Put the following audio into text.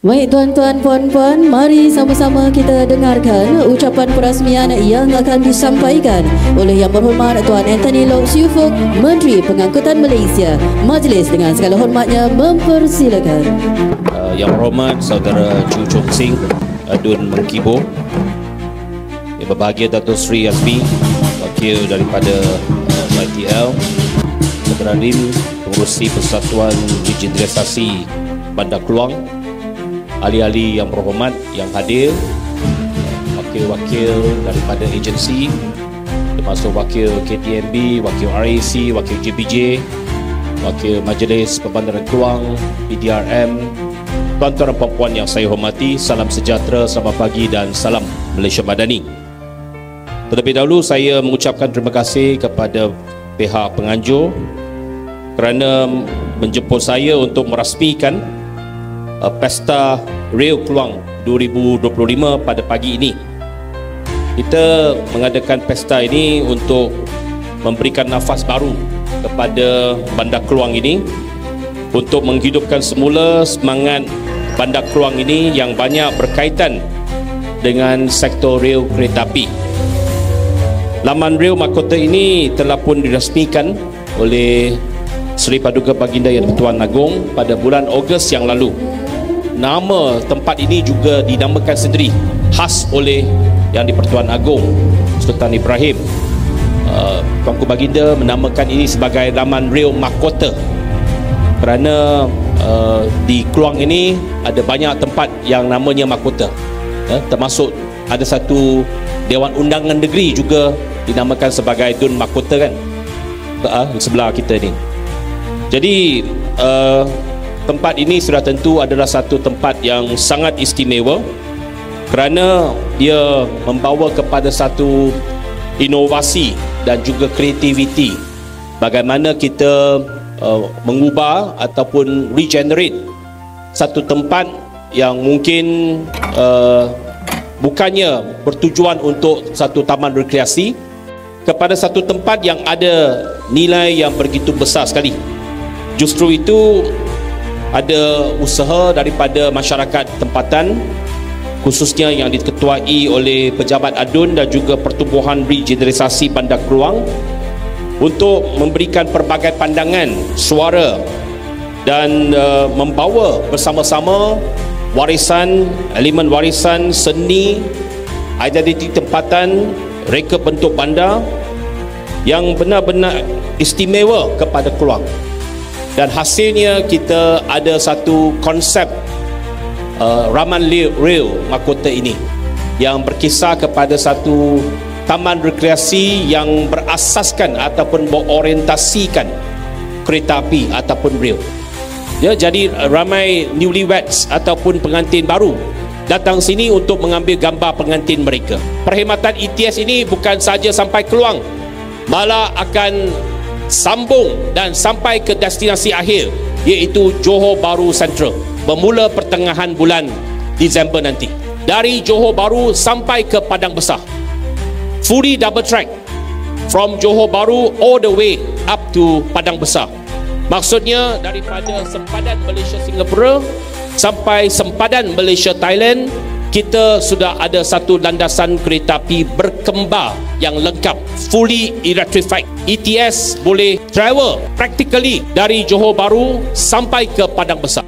Baik tuan-tuan, puan-puan, mari sama-sama kita dengarkan ucapan perasmian yang akan disampaikan oleh Yang Berhormat Tuan Anthony Loke Siu Fook, Menteri Pengangkutan Malaysia. Majlis dengan segala hormatnya mempersilakan. Yang Berhormat Saudara Chu Chong Sing Dun Mengkibo, Yang berbahagia Dato' Sri Azmi, Wakil daripada YTL, Saudara Lim, Pengurusi Persatuan Regenerasi Bandar Keluang, ahli-ahli yang berhormat yang hadir, wakil-wakil daripada agensi termasuk wakil KTMB, wakil RAC, wakil JPJ, wakil Majlis Pembandaran Keluang, PDRM, tuan-tuan dan puan-puan yang saya hormati, salam sejahtera, selamat pagi dan salam Malaysia Madani. Terlebih dahulu saya mengucapkan terima kasih kepada pihak penganjur kerana menjemput saya untuk merasmikan Pesta Rail Keluang 2025 pada pagi ini. Kita mengadakan pesta ini untuk memberikan nafas baru kepada Bandar Keluang ini, untuk menghidupkan semula semangat Bandar Keluang ini yang banyak berkaitan dengan sektor rel kereta api. Laman rel mahkota ini telah pun dirasmikan oleh Seri Paduka Baginda Yang di-Pertuan Agong pada bulan Ogos yang lalu. Nama tempat ini juga dinamakan sendiri khas oleh Yang di-Pertuan Agong Sultan Ibrahim. Tuanku Baginda menamakan ini sebagai Laman Rel Mahkota kerana di Keluang ini ada banyak tempat yang namanya mahkota, termasuk ada satu Dewan Undangan Negeri juga dinamakan sebagai Dun Mahkota kan, di sebelah kita ni. Jadi tempat ini sudah tentu adalah satu tempat yang sangat istimewa kerana dia membawa kepada satu inovasi dan juga kreativiti bagaimana kita mengubah ataupun regenerate satu tempat yang mungkin bukannya bertujuan untuk satu taman rekreasi kepada satu tempat yang ada nilai yang begitu besar sekali. Justru itu ada usaha daripada masyarakat tempatan, khususnya yang diketuai oleh Pejabat Adun dan juga Pertubuhan Regenerasi Bandar Keluang, untuk memberikan pelbagai pandangan, suara dan membawa bersama-sama warisan, elemen warisan seni, identiti tempatan, reka bentuk bandar yang benar-benar istimewa kepada Keluang. Dan hasilnya kita ada satu konsep Raman Rail Mahkota ini yang berkisar kepada satu taman rekreasi yang berasaskan ataupun berorientasikan kereta api ataupun rail. Ya, jadi ramai newlyweds ataupun pengantin baru datang sini untuk mengambil gambar pengantin mereka. Perkhidmatan ETS ini bukan saja sampai Keluang, malah akan sambung dan sampai ke destinasi akhir, iaitu Johor Bahru Central, bermula pertengahan bulan Disember nanti. Dari Johor Bahru sampai ke Padang Besar, fully double track from Johor Bahru all the way up to Padang Besar. Maksudnya daripada sempadan Malaysia Singapura sampai sempadan Malaysia Thailand, kita sudah ada satu landasan kereta api berkembar yang lengkap, fully electrified. ETS boleh travel practically dari Johor Bahru sampai ke Padang Besar.